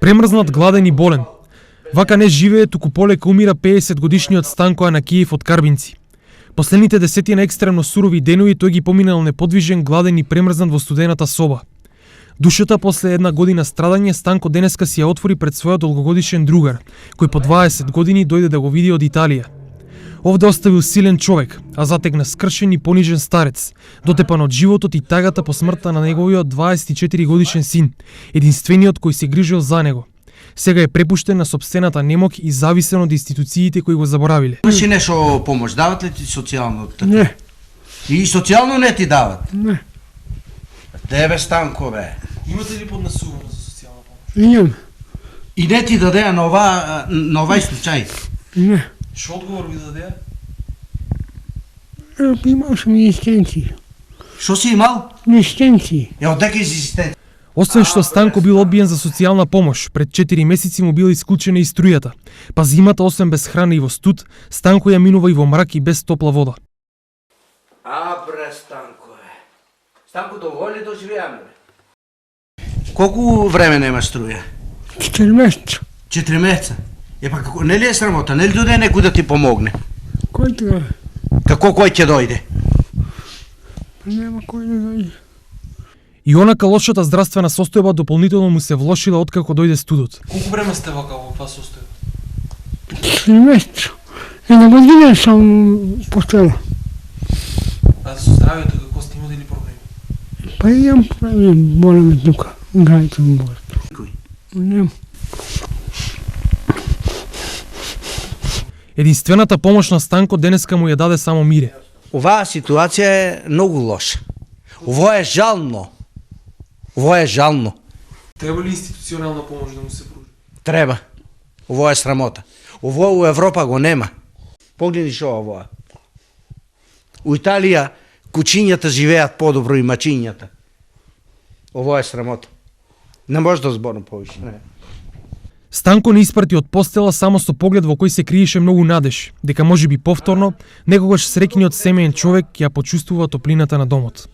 Премрзнат, гладен и болен. Вака не живее, туку полека умира 50-годишниот Станко Анакиев од Карбинци. Последните десетина екстремно сурови денови тој ги поминал неподвижен, гладен и премрзнат во студената соба. Душата после една година страдање, Станко денеска си ја отвори пред својот долгогодишен другар, кој по 20 години дојде да го види од Италија. Овде оставил силен човек, а затегна скршен и понижен старец, дотепан од животот и тагата по смртта на неговиот 24 годишен син, единствениот кој се грижил за него. Сега е препуштен на собствената немок и зависен од институциите кои го заборавиле. Имаш ли нешто помош? Дават ли ти социјално? Не. И социјално не ти дават? Не. Тебе, Станко, бе. Имате ли поднесувано за социјална помош? Имам. И не ти дадеа на овај случај? Не. Што одговор ви дадеа? Имал сум асистенција. Што си имал? Асистенција. Од дека асистент? Освен што Станко бил одбиен за социјална помош, пред 4 месеци му била исклучена и струјата, па зимата освен без храна и во студ, Станко ја минува и во мрак и без топла вода. Бре, Станко, Станко, доволни доживеаме? Колку време нема струја? 4 месеца. 4 месеца? Па како, не ли е срамота? Не ли дојде некој да ти помогне? Кој тоа? Како кој ќе дојде? Нема кој да дојде. И онака лошата здравствена состојба дополнително му се влошила откако дојде студот. Колку време сте вака во оваа состојба? 4 месеца. Една година сам постела. А со здравјето како сте имали проблеми? Па имам проблеми, болеме тука. Гајте ми болат. Кој? Нема. Единствената помош на Станко денеска му ја даде само мире. Оваа ситуација е многу лоша. Ово е жално. Ово е жално. Треба ли институционална помош да му се пружи? Треба. Ово е срамота. Ово у Европа го нема. Погледни шо ово. У Италија кучињата живеат подобро и мачињата. Ово е срамота. Не може да зборам повише. Не. Станко не испрати од постела само со поглед во кој се криеше многу надеж, дека можеби повторно, некогаш среќниот семеен човек ја почувствува топлината на домот.